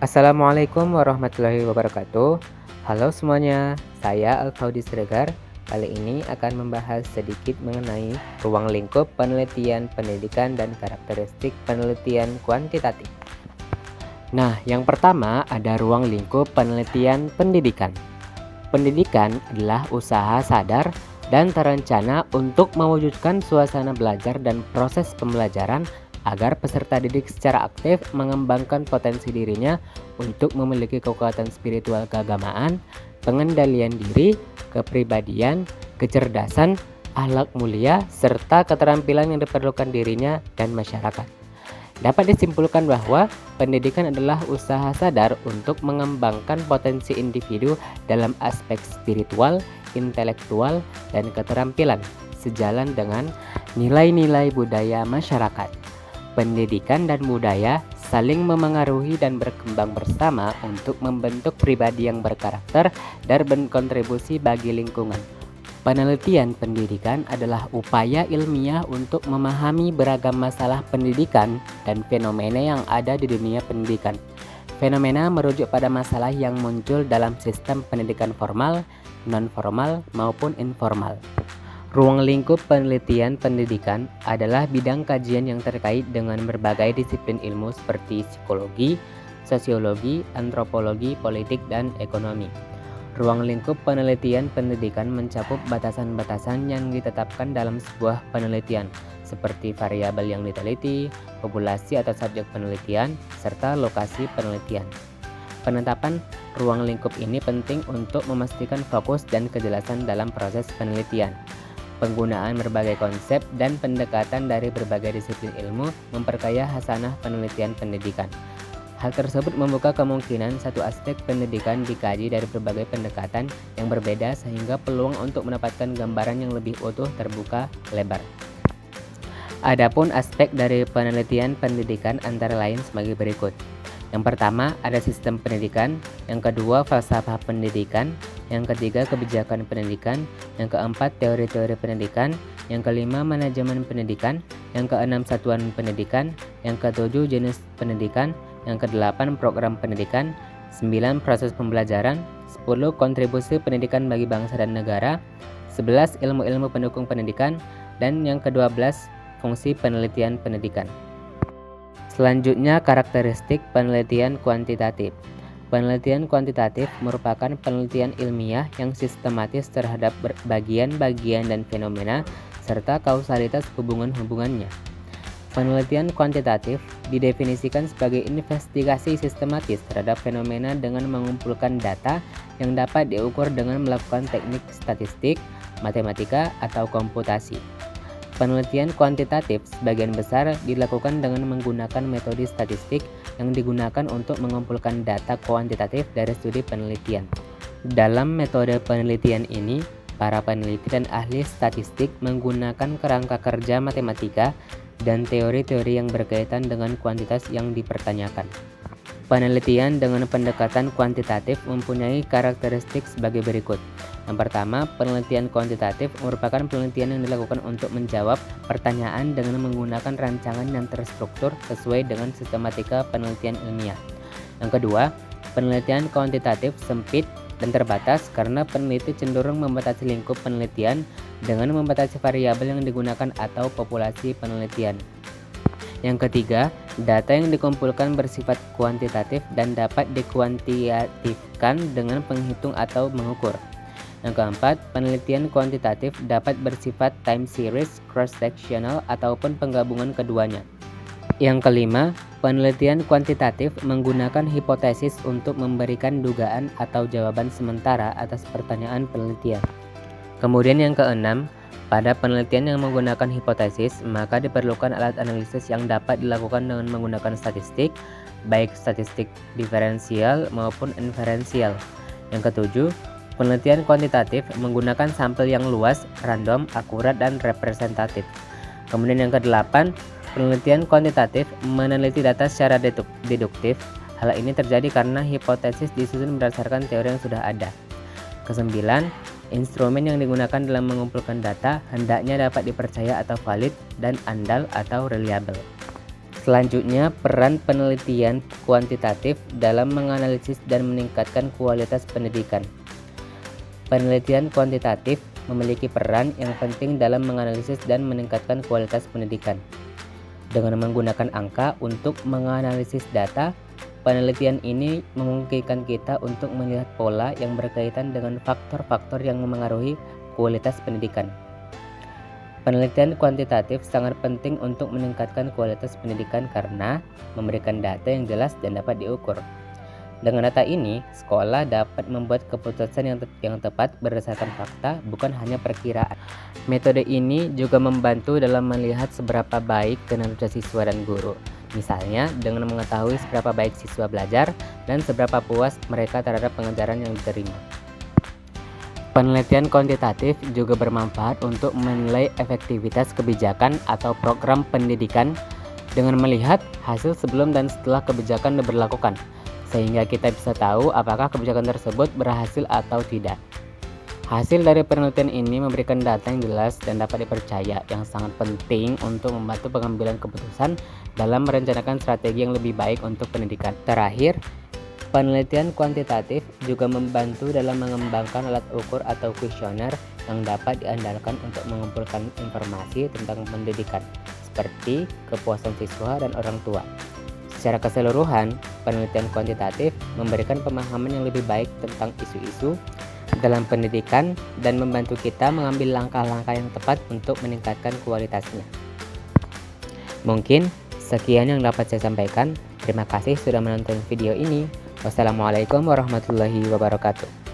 Assalamualaikum warahmatullahi wabarakatuh. Halo semuanya, saya Alfaudi Siregar. Kali ini akan membahas sedikit mengenai ruang lingkup penelitian pendidikan dan karakteristik penelitian kuantitatif. Nah, yang pertama ada ruang lingkup penelitian pendidikan. Pendidikan adalah usaha sadar dan terencana untuk mewujudkan suasana belajar dan proses pembelajaran agar peserta didik secara aktif mengembangkan potensi dirinya untuk memiliki kekuatan spiritual keagamaan, pengendalian diri, kepribadian, kecerdasan, akhlak mulia, serta keterampilan yang diperlukan dirinya dan masyarakat. Dapat disimpulkan bahwa pendidikan adalah usaha sadar untuk mengembangkan potensi individu dalam aspek spiritual, intelektual, dan keterampilan, sejalan dengan nilai-nilai budaya masyarakat. Pendidikan dan budaya saling memengaruhi dan berkembang bersama untuk membentuk pribadi yang berkarakter dan berkontribusi bagi lingkungan. Penelitian pendidikan adalah upaya ilmiah untuk memahami beragam masalah pendidikan dan fenomena yang ada di dunia pendidikan. Fenomena merujuk pada masalah yang muncul dalam sistem pendidikan formal, non-formal, maupun informal. Ruang lingkup penelitian pendidikan adalah bidang kajian yang terkait dengan berbagai disiplin ilmu seperti psikologi, sosiologi, antropologi, politik, dan ekonomi. Ruang lingkup penelitian pendidikan mencakup batasan-batasan yang ditetapkan dalam sebuah penelitian, seperti variabel yang diteliti, populasi atau subjek penelitian, serta lokasi penelitian. Penetapan ruang lingkup ini penting untuk memastikan fokus dan kejelasan dalam proses penelitian. Penggunaan berbagai konsep dan pendekatan dari berbagai disiplin ilmu memperkaya hasanah penelitian pendidikan. Hal tersebut membuka kemungkinan satu aspek pendidikan dikaji dari berbagai pendekatan yang berbeda sehingga peluang untuk mendapatkan gambaran yang lebih utuh terbuka lebar. Adapun aspek dari penelitian pendidikan antara lain sebagai berikut. Yang pertama ada sistem pendidikan, yang kedua falsafah pendidikan, yang ketiga kebijakan pendidikan, yang keempat teori-teori pendidikan, yang kelima manajemen pendidikan, yang keenam satuan pendidikan, yang ketujuh jenis pendidikan, yang kedelapan program pendidikan, 9 proses pembelajaran, 10 kontribusi pendidikan bagi bangsa dan negara, 11 ilmu-ilmu pendukung pendidikan, dan yang ke-12 fungsi penelitian pendidikan. Selanjutnya karakteristik penelitian kuantitatif. Penelitian kuantitatif merupakan penelitian ilmiah yang sistematis terhadap bagian-bagian dan fenomena serta kausalitas hubungan-hubungannya. Penelitian kuantitatif didefinisikan sebagai investigasi sistematis terhadap fenomena dengan mengumpulkan data yang dapat diukur dengan melakukan teknik statistik, matematika, atau komputasi. Penelitian kuantitatif sebagian besar dilakukan dengan menggunakan metode statistik yang digunakan untuk mengumpulkan data kuantitatif dari studi penelitian. Dalam metode penelitian ini, para peneliti dan ahli statistik menggunakan kerangka kerja matematika dan teori-teori yang berkaitan dengan kuantitas yang dipertanyakan. Penelitian dengan pendekatan kuantitatif mempunyai karakteristik sebagai berikut. Yang pertama, penelitian kuantitatif merupakan penelitian yang dilakukan untuk menjawab pertanyaan dengan menggunakan rancangan yang terstruktur sesuai dengan sistematika penelitian ilmiah. Yang kedua, penelitian kuantitatif sempit dan terbatas karena peneliti cenderung membatasi lingkup penelitian dengan membatasi variabel yang digunakan atau populasi penelitian. Yang ketiga, data yang dikumpulkan bersifat kuantitatif dan dapat dikuantitatifkan dengan penghitung atau mengukur. Yang keempat, penelitian kuantitatif dapat bersifat time series, cross-sectional, ataupun penggabungan keduanya. Yang kelima, penelitian kuantitatif menggunakan hipotesis untuk memberikan dugaan atau jawaban sementara atas pertanyaan penelitian. Kemudian yang keenam, pada penelitian yang menggunakan hipotesis, maka diperlukan alat analisis yang dapat dilakukan dengan menggunakan statistik, baik statistik diferensial maupun inferensial. Yang ketujuh, penelitian kuantitatif menggunakan sampel yang luas, random, akurat, dan representatif. Kemudian yang kedelapan, penelitian kuantitatif meneliti data secara deduktif. Hal ini terjadi karena hipotesis disusun berdasarkan teori yang sudah ada. Kesembilan, instrumen yang digunakan dalam mengumpulkan data hendaknya dapat dipercaya atau valid dan andal atau reliable. Selanjutnya, peran penelitian kuantitatif dalam menganalisis dan meningkatkan kualitas pendidikan. Penelitian kuantitatif memiliki peran yang penting dalam menganalisis dan meningkatkan kualitas pendidikan. Dengan menggunakan angka untuk menganalisis data, penelitian ini memungkinkan kita untuk melihat pola yang berkaitan dengan faktor-faktor yang memengaruhi kualitas pendidikan. Penelitian kuantitatif sangat penting untuk meningkatkan kualitas pendidikan karena memberikan data yang jelas dan dapat diukur. Dengan data ini, sekolah dapat membuat keputusan yang tepat berdasarkan fakta, bukan hanya perkiraan. Metode ini juga membantu dalam melihat seberapa baik kinerja siswa dan guru. Misalnya, dengan mengetahui seberapa baik siswa belajar dan seberapa puas mereka terhadap pengajaran yang diterima. Penelitian kuantitatif juga bermanfaat untuk menilai efektivitas kebijakan atau program pendidikan dengan melihat hasil sebelum dan setelah kebijakan diberlakukan, sehingga kita bisa tahu apakah kebijakan tersebut berhasil atau tidak. Hasil dari penelitian ini memberikan data yang jelas dan dapat dipercaya, yang sangat penting untuk membantu pengambilan keputusan dalam merencanakan strategi yang lebih baik untuk pendidikan. Terakhir, penelitian kuantitatif juga membantu dalam mengembangkan alat ukur atau kuesioner yang dapat diandalkan untuk mengumpulkan informasi tentang pendidikan, seperti kepuasan siswa dan orang tua. Secara keseluruhan, penelitian kuantitatif memberikan pemahaman yang lebih baik tentang isu-isu dalam pendidikan dan membantu kita mengambil langkah-langkah yang tepat untuk meningkatkan kualitasnya. Mungkin sekian yang dapat saya sampaikan. Terima kasih sudah menonton video ini. Wassalamualaikum warahmatullahi wabarakatuh.